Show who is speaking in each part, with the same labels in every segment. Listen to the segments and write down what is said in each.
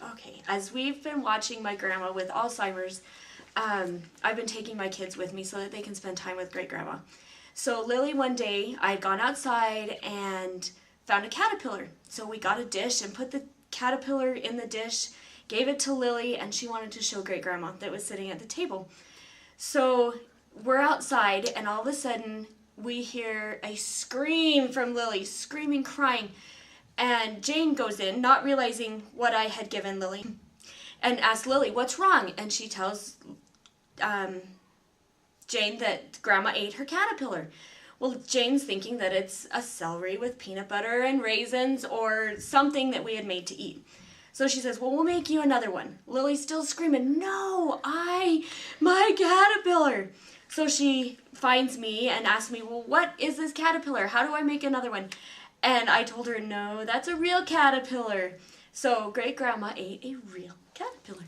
Speaker 1: Okay, as we've been watching my grandma with Alzheimer's, I've been taking my kids with me so that they can spend time with great grandma. So Lily, one day, I had gone outside and found a caterpillar. So we got a dish and put the caterpillar in the dish, gave it to Lily, and she wanted to show great grandma that was sitting at the table. So we're outside, and all of a sudden, we hear a scream from Lily, screaming, crying. And Jane goes in, not realizing what I had given Lily, and asks Lily, what's wrong? And she tells Jane that Grandma ate her caterpillar. Well, Jane's thinking that it's a celery with peanut butter and raisins or something that we had made to eat. So she says, well, we'll make you another one. Lily's still screaming, no, my caterpillar. So she finds me and asks me, well, what is this caterpillar? How do I make another one? And I told her, no, that's a real caterpillar. So great grandma ate a real caterpillar.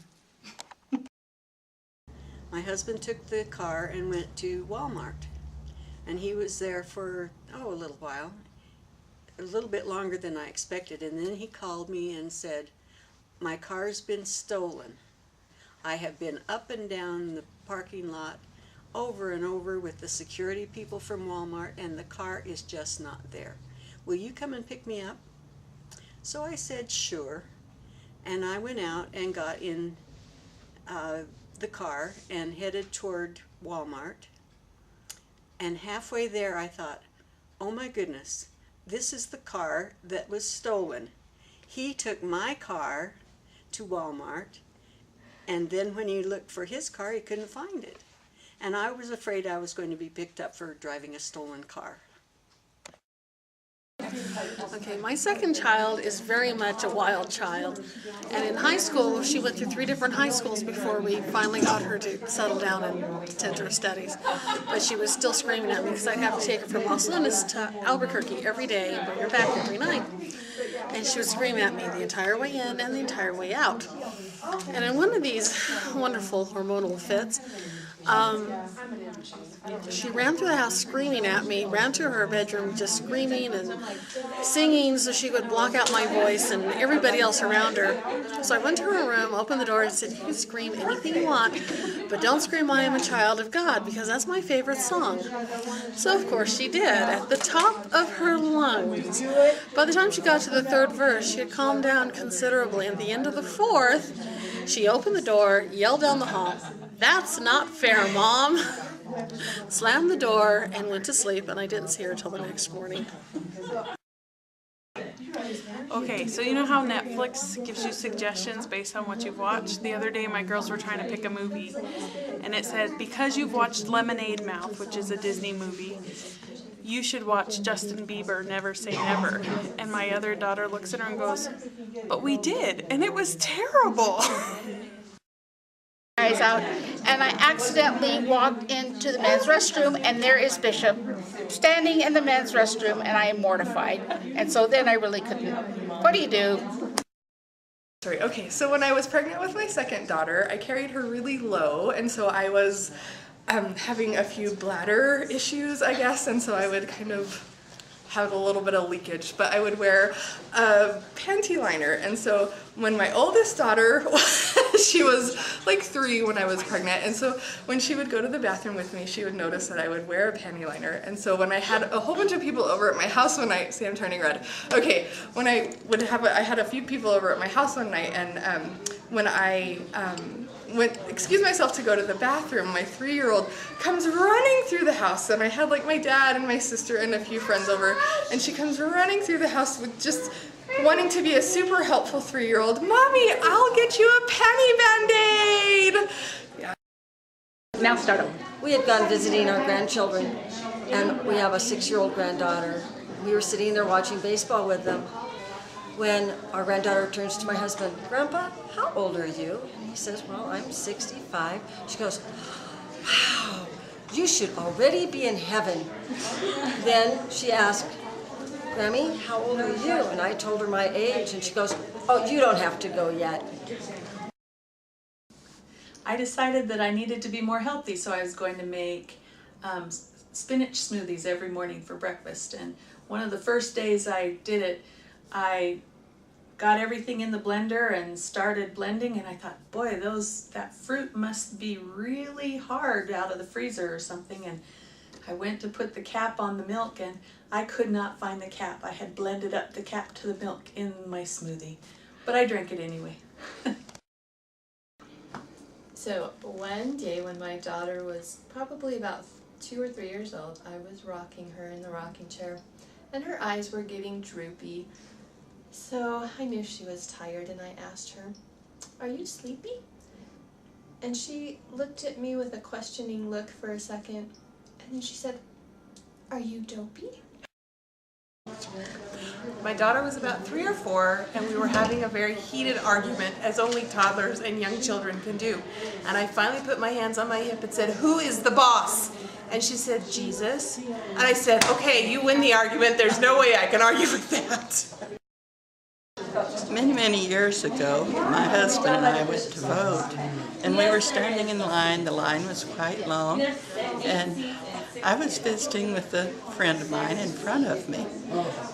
Speaker 2: My husband took the car and went to Walmart, and he was there for, a little while, a little bit longer than I expected, and then he called me and said, my car's been stolen. I have been up and down the parking lot over and over with the security people from Walmart, and the car is just not there. Will you come and pick me up? So I said, sure, and I went out and got in the car and headed toward Walmart, and halfway there I thought, oh my goodness, this is the car that was stolen. He took my car to Walmart, and then when he looked for his car he couldn't find it, and I was afraid I was going to be picked up for driving a stolen car.
Speaker 3: Okay, my second child is very much a wild child, and in high school she went through 3 different high schools before we finally got her to settle down and attend to her studies. But she was still screaming at me because I'd have to take her from Los Lunas to Albuquerque every day and bring her back every night. And she would scream at me the entire way in and the entire way out. And in one of these wonderful hormonal fits, she ran through the house screaming at me, ran to her bedroom just screaming and singing so she would block out my voice and everybody else around her. So I went to her room, opened the door and said, you can scream anything you want, but don't scream I am a child of God, because that's my favorite song. So of course she did, at the top of her lungs. By the time she got to the 3rd verse, she had calmed down considerably. At the end of the 4th, she opened the door, yelled down the hall, "That's not fair, Mom!" Slammed the door and went to sleep, and I didn't see her till the next morning.
Speaker 4: Okay, so you know how Netflix gives you suggestions based on what you've watched? The other day my girls were trying to pick a movie, and it said, because you've watched Lemonade Mouth, which is a Disney movie, you should watch Justin Bieber, Never Say Never. And my other daughter looks at her and goes, but we did, and it was terrible.
Speaker 5: Out, and I accidentally walked into the men's restroom, and there is Bishop standing in the men's restroom, and I am mortified. And so then I really couldn't. What do you do?
Speaker 6: Sorry. Okay, so when I was pregnant with my second daughter, I carried her really low, and so I was having a few bladder issues, I guess, and so I would kind of have a little bit of leakage, but I would wear a panty liner. And so when my oldest daughter, she was like 3 when I was pregnant, and so when she would go to the bathroom with me, she would notice that I would wear a panty liner. And so when I had a whole bunch of people over at my house one night, see, I'm turning red. Okay, when I would have, I had a few people over at my house one night, and when I excuse myself to go to the bathroom, my 3-year-old comes running through the house, and I had like my dad and my sister and a few friends over, and she comes running through the house with just wanting to be a super helpful 3-year-old. Mommy, I'll get you a penny Band-Aid! Yeah.
Speaker 5: Now start over.
Speaker 7: We had gone visiting our grandchildren, and we have a 6-year-old granddaughter. We were sitting there watching baseball with them when our granddaughter turns to my husband, Grandpa, how old are you? And he says, well, I'm 65. She goes, wow, you should already be in heaven. Then she asked, Grammy, how old are you? And I told her my age, and she goes, oh, you don't have to go yet.
Speaker 8: I decided that I needed to be more healthy, so I was going to make spinach smoothies every morning for breakfast. And one of the first days I did it, I got everything in the blender and started blending, and I thought, boy, that fruit must be really hard out of the freezer or something. And I went to put the cap on the milk, and I could not find the cap. I had blended up the cap to the milk in my smoothie, but I drank it anyway.
Speaker 9: So one day when my daughter was probably about 2 or 3 years old, I was rocking her in the rocking chair, and her eyes were getting droopy. So I knew she was tired, and I asked her, "Are you sleepy?" And she looked at me with a questioning look for a second, and then she said, "Are you dopey?"
Speaker 10: My daughter was about 3 or 4, and we were having a very heated argument, as only toddlers and young children can do. And I finally put my hands on my hip and said, "Who is the boss?" And she said, "Jesus." And I said, "Okay, you win the argument. There's no way I can argue with that."
Speaker 11: Many years ago, my husband and I went to vote, and we were standing in line. The line was quite long, and I was visiting with a friend of mine in front of me,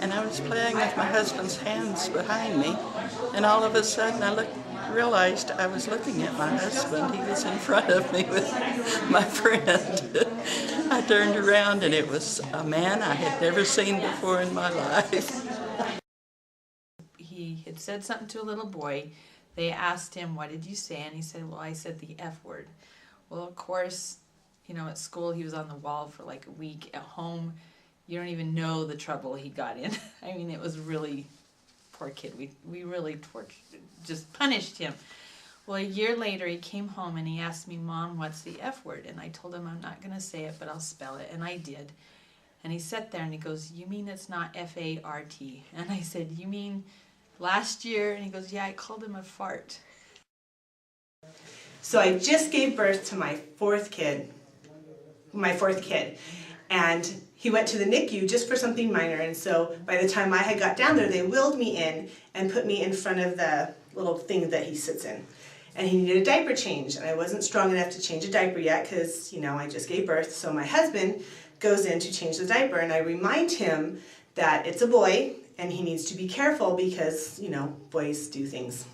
Speaker 11: and I was playing with my husband's hands behind me, and all of a sudden I realized I was looking at my husband. He was in front of me with my friend. I turned around, and it was a man I had never seen before in my life.
Speaker 12: He had said something to a little boy. They asked him, "What did you say?" And he said, "Well, I said the F word." Well, of course, you know, at school he was on the wall for like a week. At home, you don't even know the trouble he got in. I mean, it was really, poor kid. We really just punished him. Well, a year later he came home and he asked me, "Mom, what's the F word?" And I told him I'm not going to say it, but I'll spell it. And I did. And he sat there and he goes, "You mean it's not F-A-R-T?" And I said, "You mean last year?" And he goes, "Yeah, I called him a fart."
Speaker 13: So I just gave birth to my fourth kid, and he went to the NICU just for something minor, and so by the time I had got down there, they wheeled me in and put me in front of the little thing that he sits in. And he needed a diaper change, and I wasn't strong enough to change a diaper yet because, you know, I just gave birth. So my husband goes in to change the diaper, and I remind him that it's a boy and he needs to be careful because, you know, boys do things.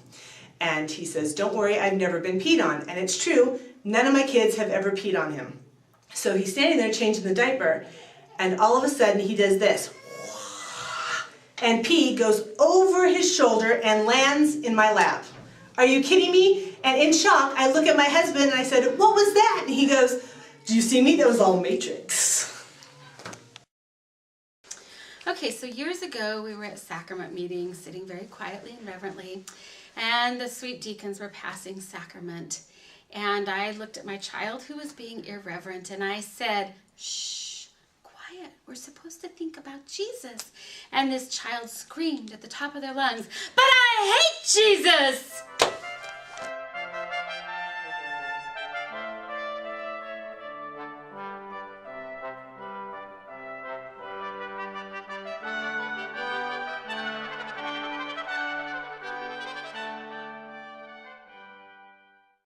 Speaker 13: And he says, "Don't worry, I've never been peed on." And it's true, none of my kids have ever peed on him. So he's standing there changing the diaper, and all of a sudden he does this. And pee goes over his shoulder and lands in my lap. Are you kidding me? And in shock, I look at my husband and I said, "What was that?" And he goes, "Do you see me? That was all Matrix."
Speaker 14: Okay, so years ago we were at sacrament meetings, sitting very quietly and reverently, and the sweet deacons were passing sacrament. And I looked at my child who was being irreverent, and I said, "Shh, quiet, we're supposed to think about Jesus." And this child screamed at the top of their lungs, "But I hate Jesus!"